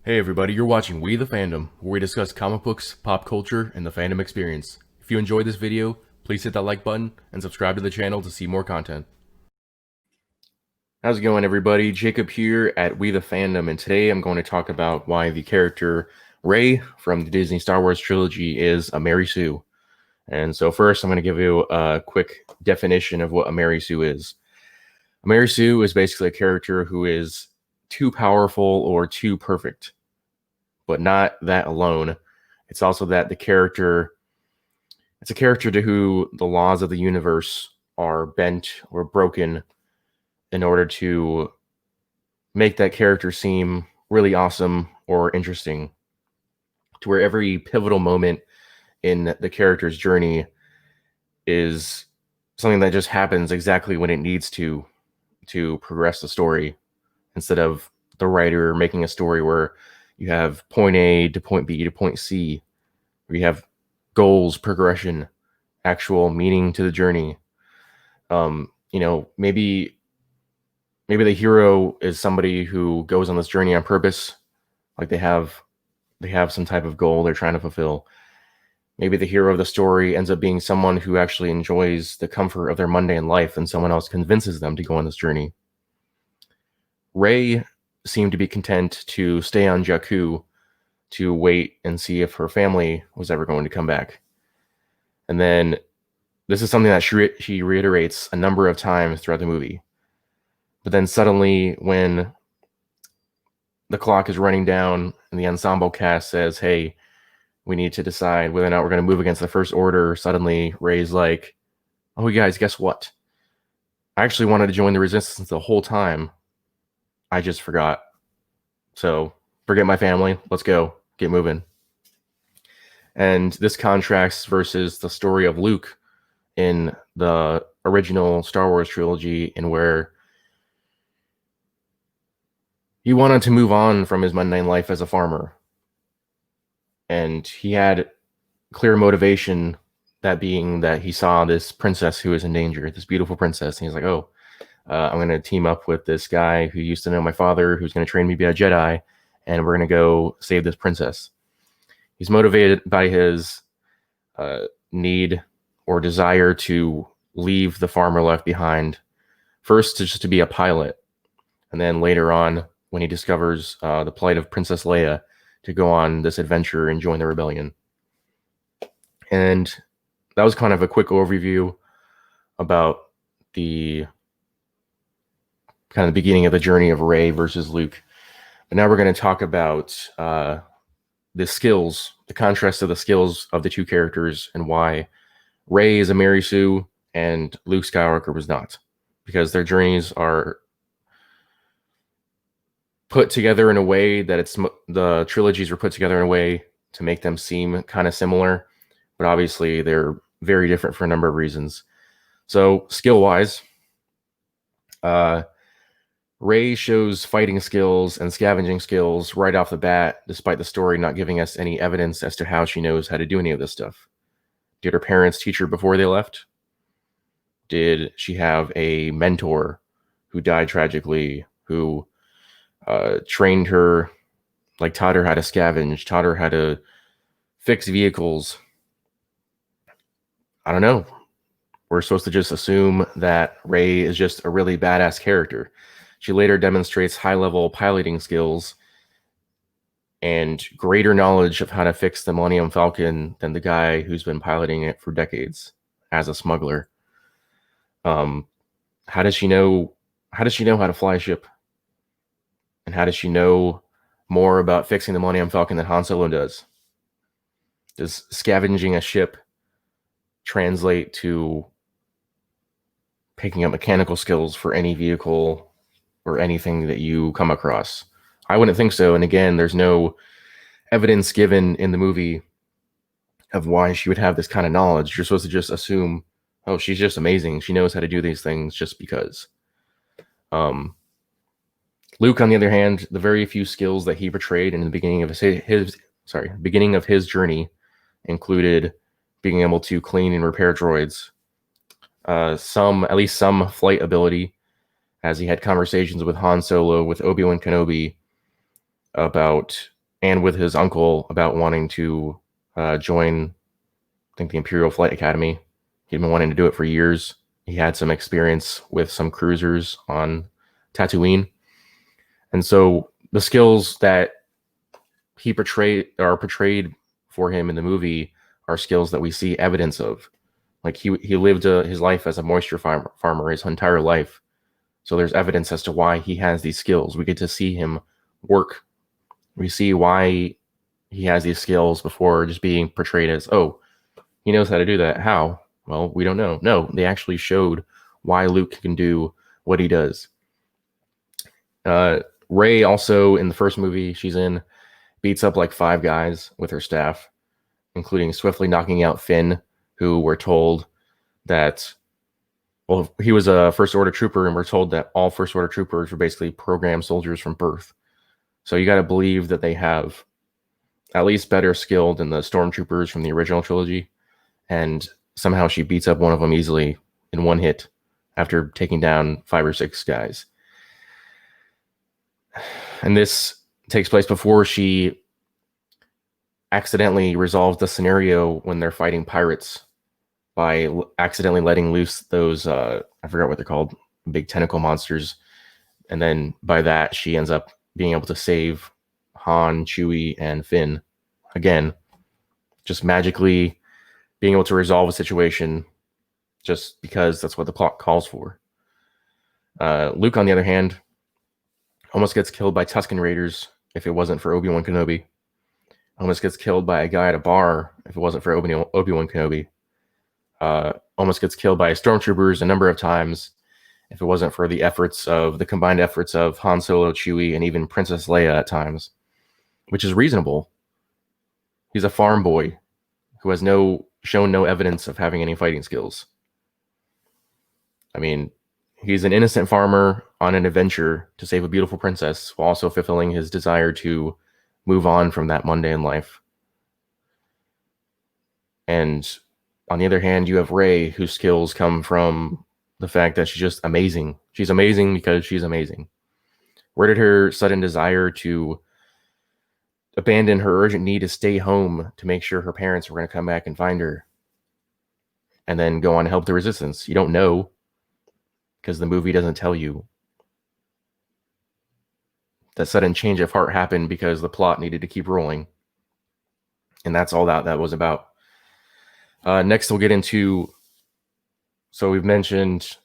Hey everybody, you're watching We the Fandom, where we discuss comic books, pop culture, and the fandom experience. If you enjoyed this video, please hit that like button and subscribe to the channel to see more content. How's it going, everybody? Jacob here at We the Fandom, and today I'm going to talk about why the character Rey from the Disney Star Wars trilogy is a Mary Sue. And so first, I'm going to give you a quick definition of what a Mary Sue is. A Mary Sue is basically a character who is too powerful or too perfect. But not that alone. It's also that it's a character to who the laws of the universe are bent or broken in order to make that character seem really awesome or interesting, to where every pivotal moment in the character's journey is something that just happens exactly when it needs to progress the story, instead of the writer making a story where you have point A to point B to point C, where you have goals, progression, actual meaning to the journey. Maybe the hero is somebody who goes on this journey on purpose, like they have some type of goal they're trying to fulfill. Maybe the hero of the story ends up being someone who actually enjoys the comfort of their mundane life, and someone else convinces them to go on this journey. Rey seemed to be content to stay on Jakku to wait and see if her family was ever going to come back. And then this is something that she reiterates a number of times throughout the movie. But then suddenly, when the clock is running down and the ensemble cast says, hey, we need to decide whether or not we're going to move against the First Order, suddenly Rey's like, oh, you guys, guess what? I actually wanted to join the Resistance the whole time. I just forgot. So forget my family. Let's go. Get moving. And this contrasts versus the story of Luke in the original Star Wars trilogy, in where he wanted to move on from his mundane life as a farmer. And he had clear motivation, that being that he saw this princess who was in danger, this beautiful princess. And he's like, oh, I'm going to team up with this guy who used to know my father, who's going to train me to be a Jedi, and we're going to go save this princess. He's motivated by his need or desire to leave the farmer left behind, first just to be a pilot, and then later on, when he discovers the plight of Princess Leia, to go on this adventure and join the rebellion. And that was kind of a quick overview about the kind of the beginning of the journey of Rey versus Luke. But now we're going to talk about the skills, the contrast of the skills of the two characters, and why Rey is a Mary Sue and Luke Skywalker was not, because their journeys are put together in a way that the trilogies were put together in a way to make them seem kind of similar, but obviously they're very different for a number of reasons. So skill-wise, Rey shows fighting skills and scavenging skills right off the bat, despite the story not giving us any evidence as to how she knows how to do any of this stuff. Did her parents teach her before they left? Did she have a mentor who died tragically, who trained her, like taught her how to scavenge, taught her how to fix vehicles? I don't know. We're supposed to just assume that Rey is just a really badass character. She later demonstrates high-level piloting skills and greater knowledge of how to fix the Millennium Falcon than the guy who's been piloting it for decades as a smuggler. How does she know how to fly a ship? And how does she know more about fixing the Millennium Falcon than Han Solo does? Does scavenging a ship translate to picking up mechanical skills for any vehicle or anything that you come across? I wouldn't think so. And again, there's no evidence given in the movie of why she would have this kind of knowledge. You're supposed to just assume, oh, she's just amazing. She knows how to do these things just because. Luke, on the other hand, the very few skills that he portrayed in the beginning of his journey included being able to clean and repair droids, at least some flight ability, as he had conversations with Han Solo, with Obi-Wan Kenobi, about and with his uncle about wanting to join, I think, the Imperial Flight Academy. He'd been wanting to do it for years. He had some experience with some cruisers on Tatooine. And so the skills that he portrayed for him in the movie are skills that we see evidence of. Like he lived his life as a moisture farmer his entire life. So there's evidence as to why he has these skills. We get to see him work. We see why he has these skills before just being portrayed as, oh, he knows how to do that. How? Well, we don't know. No, they actually showed why Luke can do what he does. Rey also in the first movie she's in beats up like 5 guys with her staff, including swiftly knocking out Finn, who we're told that, well, he was a First Order trooper, and we're told that all First Order troopers were basically programmed soldiers from birth. So you got to believe that they have at least better skill than the stormtroopers from the original trilogy. And somehow she beats up one of them easily in one hit after taking down 5 or 6 guys. And this takes place before she accidentally resolves the scenario when they're fighting pirates by accidentally letting loose those, I forgot what they're called, big tentacle monsters. And then by that, she ends up being able to save Han, Chewie, and Finn. Again, just magically being able to resolve a situation just because that's what the plot calls for. Luke, on the other hand, almost gets killed by Tusken Raiders if it wasn't for Obi-Wan Kenobi. Almost gets killed by a guy at a bar if it wasn't for Obi-Wan Kenobi. Almost gets killed by stormtroopers a number of times if it wasn't for the combined efforts of Han Solo, Chewie, and even Princess Leia at times, which is reasonable. He's a farm boy who has shown no evidence of having any fighting skills. I mean, he's an innocent farmer on an adventure to save a beautiful princess while also fulfilling his desire to move on from that mundane life. And on the other hand, you have Rey, whose skills come from the fact that she's just amazing. She's amazing because she's amazing. Where did her sudden desire to abandon her urgent need to stay home to make sure her parents were going to come back and find her and then go on to help the resistance? You don't know because the movie doesn't tell you. That sudden change of heart happened because the plot needed to keep rolling. And that's all that was about. Next, we'll get into, so we've mentioned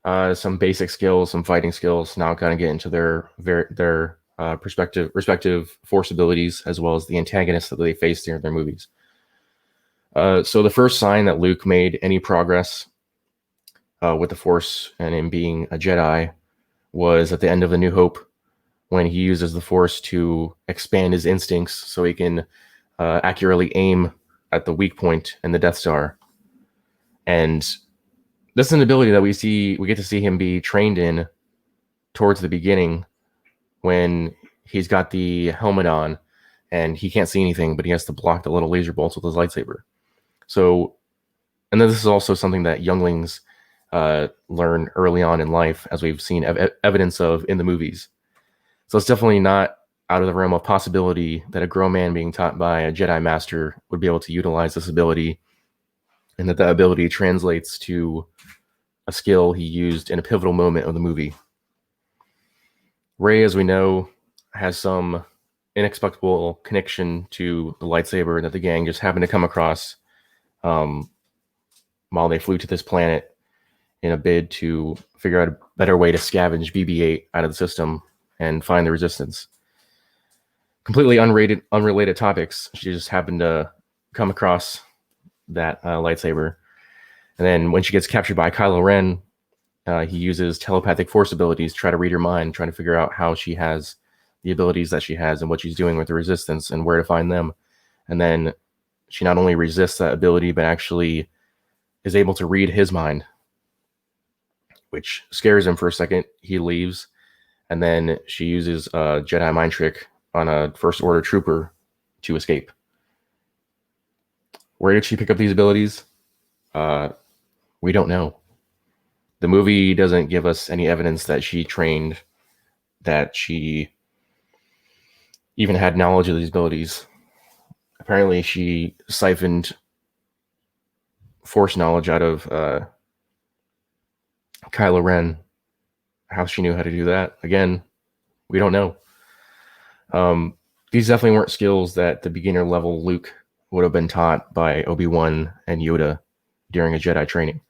some basic skills, some fighting skills. Now kind of get into their respective force abilities, as well as the antagonists that they face during their movies. So the first sign that Luke made any progress with the Force and in being a Jedi was at the end of A New Hope, when he uses the Force to expand his instincts so he can accurately aim at the weak point in the Death Star. And this is an ability that we get to see him be trained in towards the beginning when he's got the helmet on and he can't see anything, but he has to block the little laser bolts with his lightsaber. So, and then this is also something that younglings learn early on in life, as we've seen evidence of in the movies. So it's definitely not out of the realm of possibility that a grown man being taught by a Jedi Master would be able to utilize this ability, and that ability translates to a skill he used in a pivotal moment of the movie. Rey, as we know, has some inexplicable connection to the lightsaber that the gang just happened to come across while they flew to this planet in a bid to figure out a better way to scavenge BB-8 out of the system and find the resistance. Completely unrelated topics. She just happened to come across that lightsaber. And then when she gets captured by Kylo Ren, he uses telepathic force abilities to try to read her mind, trying to figure out how she has the abilities that she has and what she's doing with the resistance and where to find them. And then she not only resists that ability, but actually is able to read his mind, which scares him for a second. He leaves, and then she uses a Jedi mind trick on a First Order trooper to escape. Where did she pick up these abilities? We don't know. The movie doesn't give us any evidence that she trained, that she even had knowledge of these abilities. Apparently, she siphoned Force knowledge out of Kylo Ren. How she knew how to do that, again, we don't know. These definitely weren't skills that the beginner level Luke would have been taught by Obi-Wan and Yoda during a Jedi training.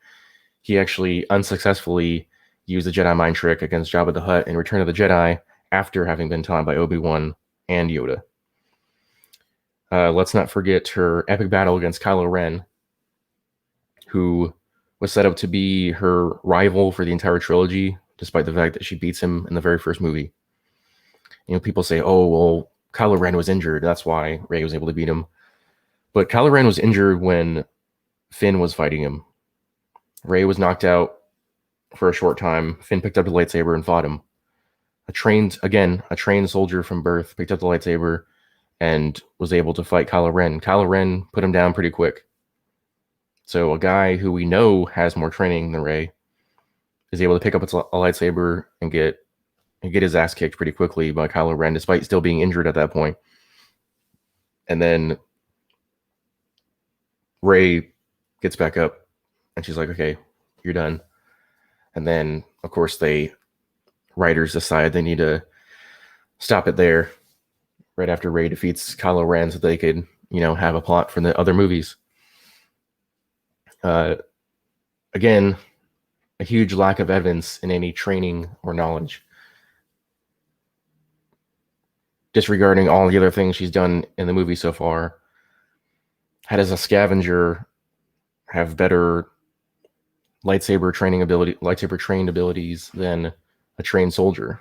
He actually unsuccessfully used the Jedi mind trick against Jabba the Hutt in Return of the Jedi after having been taught by Obi-Wan and Yoda. Let's not forget her epic battle against Kylo Ren, who was set up to be her rival for the entire trilogy, despite the fact that she beats him in the very first movie. People say, oh, well, Kylo Ren was injured. That's why Rey was able to beat him. But Kylo Ren was injured when Finn was fighting him. Rey was knocked out for a short time. Finn picked up the lightsaber and fought him. A trained soldier from birth picked up the lightsaber and was able to fight Kylo Ren. Kylo Ren put him down pretty quick. So a guy who we know has more training than Rey is able to pick up a lightsaber and get his ass kicked pretty quickly by Kylo Ren, despite still being injured at that point. And then Rey gets back up, and she's like, okay, you're done. And then, of course, writers decide they need to stop it there right after Rey defeats Kylo Ren so they could, have a plot for the other movies. Again, a huge lack of evidence in any training or knowledge. Disregarding all the other things she's done in the movie so far, how does a scavenger have better lightsaber trained abilities than a trained soldier?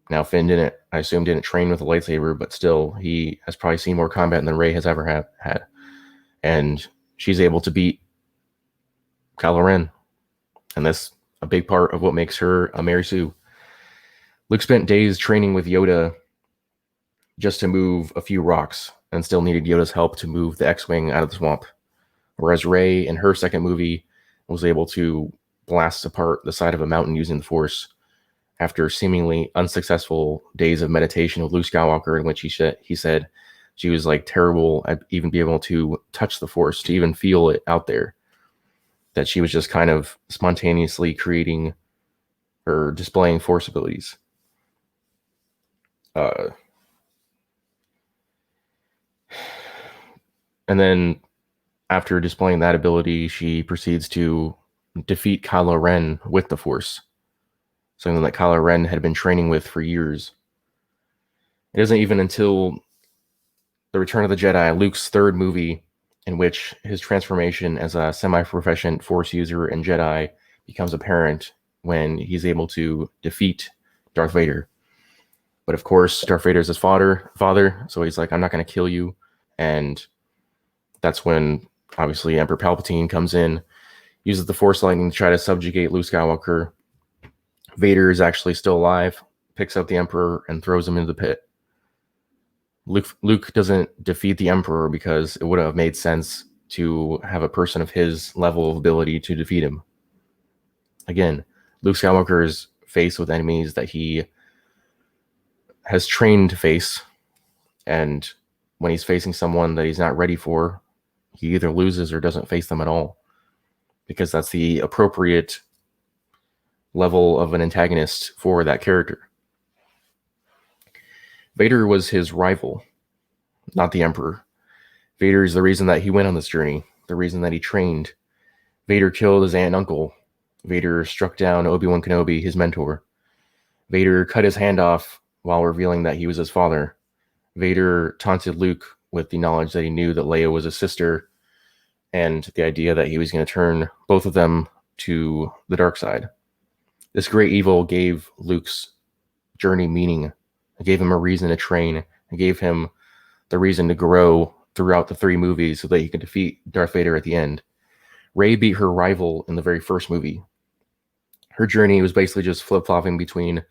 Now, Finn I assume didn't train with a lightsaber, but still, he has probably seen more combat than Rey has ever had. And she's able to beat Kylo Ren. And that's a big part of what makes her a Mary Sue. Luke spent days training with Yoda just to move a few rocks and still needed Yoda's help to move the X-Wing out of the swamp. Whereas Rey, in her second movie, was able to blast apart the side of a mountain using the Force after seemingly unsuccessful days of meditation with Luke Skywalker, in which he said she was like terrible at even being able to touch the Force, to even feel it out there. That she was just kind of spontaneously creating or displaying Force abilities. And then after displaying that ability, she proceeds to defeat Kylo Ren with the Force, something that Kylo Ren had been training with for years. It isn't even until The Return of the Jedi, Luke's third movie, in which his transformation as a semi-proficient Force user and Jedi becomes apparent when he's able to defeat Darth Vader. But of course, Darth Vader is his father, so he's like, I'm not going to kill you. And that's when, obviously, Emperor Palpatine comes in, uses the Force lightning to try to subjugate Luke Skywalker. Vader is actually still alive, picks up the Emperor, and throws him into the pit. Luke doesn't defeat the Emperor because it would have made sense to have a person of his level of ability to defeat him. Again, Luke Skywalker is faced with enemies that he has trained to face, and when he's facing someone that he's not ready for, he either loses or doesn't face them at all, because that's the appropriate level of an antagonist for that character. Vader was his rival, not the Emperor. Vader is the reason that he went on this journey, the reason that he trained. Vader killed his aunt and uncle. Vader struck down Obi-Wan Kenobi, his mentor. Vader cut his hand off while revealing that he was his father. Vader taunted Luke with the knowledge that he knew that Leia was his sister, and the idea that he was going to turn both of them to the dark side. This great evil gave Luke's journey meaning. It gave him a reason to train. It gave him the reason to grow throughout the three movies so that he could defeat Darth Vader at the end. Rey beat her rival in the very first movie. Her journey was basically just flip-flopping between,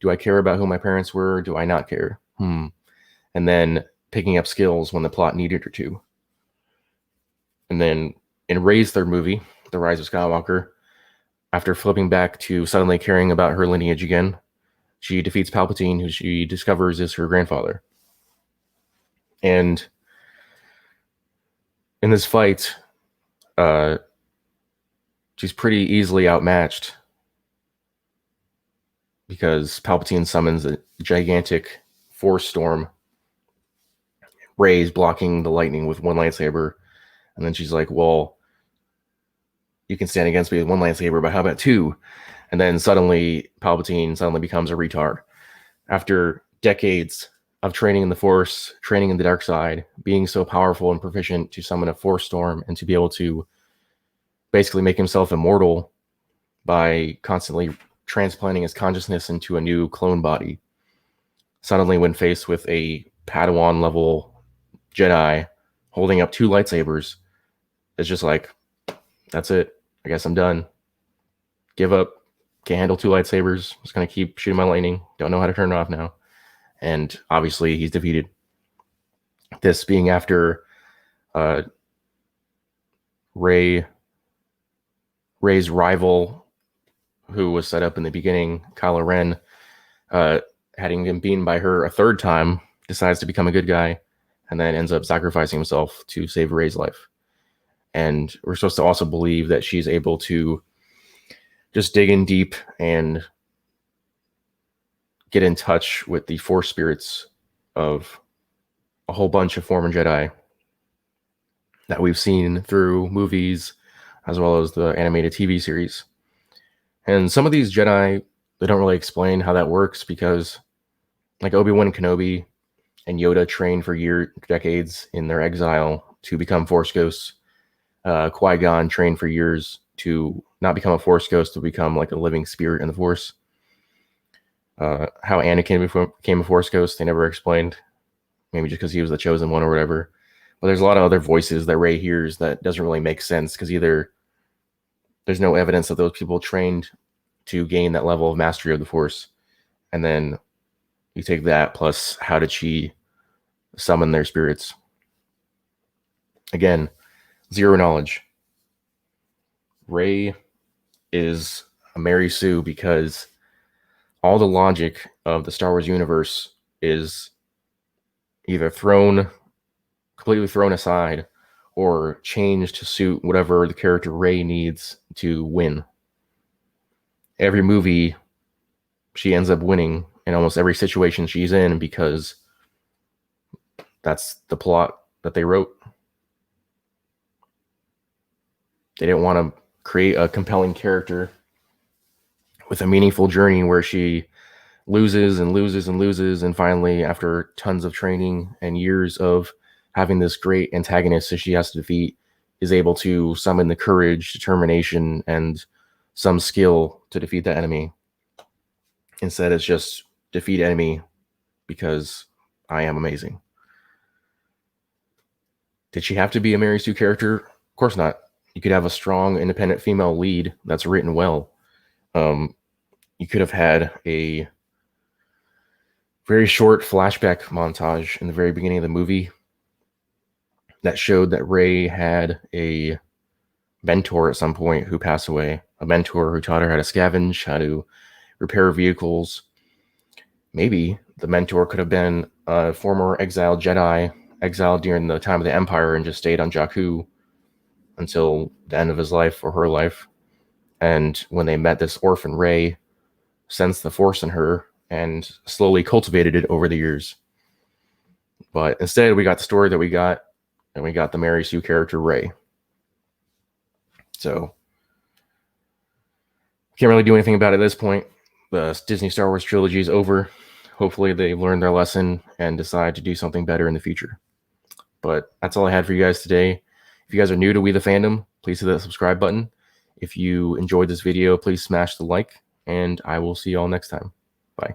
do I care about who my parents were? Do I not care? And then picking up skills when the plot needed her to. And then in Rey's third movie, The Rise of Skywalker, after flipping back to suddenly caring about her lineage again, she defeats Palpatine, who she discovers is her grandfather. And in this fight, she's pretty easily outmatched because Palpatine summons a gigantic force storm. Rey's blocking the lightning with one lightsaber, and then she's like, well, you can stand against me with one lightsaber, but how about two? And then suddenly Palpatine suddenly becomes a retard. After decades of training in the Force, training in the dark side, being so powerful and proficient to summon a force storm and to be able to basically make himself immortal by constantly transplanting his consciousness into a new clone body. Suddenly, when faced with a Padawan level Jedi holding up two lightsabers, it's just like, that's it. I guess I'm done. Give up. Can't handle two lightsabers. Just gonna keep shooting my lightning. Don't know how to turn it off now. And obviously, he's defeated. This being after Rey's rival, who was set up in the beginning, Kylo Ren, having been beaten by her a third time, decides to become a good guy, and then ends up sacrificing himself to save Rey's life. And we're supposed to also believe that she's able to just dig in deep and get in touch with the force spirits of a whole bunch of former Jedi that we've seen through movies as well as the animated TV series. And some of these Jedi, they don't really explain how that works because, like Obi-Wan Kenobi and Yoda trained for decades in their exile to become Force ghosts. Qui-Gon trained for years to not become a Force ghost, to become like a living spirit in the Force. How Anakin became a Force ghost, they never explained. Maybe just because he was the chosen one or whatever. But there's a lot of other voices that Rey hears that doesn't really make sense because either there's no evidence that those people trained to gain that level of mastery of the Force, and then you take that plus how did she summon their spirits? Again, zero knowledge. Rey is a Mary Sue because all the logic of the Star Wars universe is either completely thrown aside or changed to suit whatever the character Rey needs to win. Every movie, she ends up winning in almost every situation she's in because that's the plot that they wrote. They didn't want to create a compelling character with a meaningful journey where she loses and loses and loses, and finally, after tons of training and years of having this great antagonist that she has to defeat, is able to summon the courage, determination, and some skill to defeat the enemy. Instead, it's just defeat enemy because I am amazing. Did she have to be a Mary Sue character? Of course not. You could have a strong, independent female lead that's written well. You could have had a very short flashback montage in the very beginning of the movie that showed that Rey had a mentor at some point who passed away, a mentor who taught her how to scavenge, how to repair vehicles. Maybe the mentor could have been a former exiled Jedi, exiled during the time of the Empire and just stayed on Jakku until the end of his life or her life. And when they met this orphan, Rey sensed the Force in her and slowly cultivated it over the years. But instead, we got the story that we got, and we got the Mary Sue character, Rey. So, can't really do anything about it at this point. The Disney Star Wars trilogy is over. Hopefully, they've learned their lesson and decide to do something better in the future. But that's all I had for you guys today. If you guys are new to We the Fandom, please hit that subscribe button. If you enjoyed this video, please smash the like, and I will see you all next time. Bye.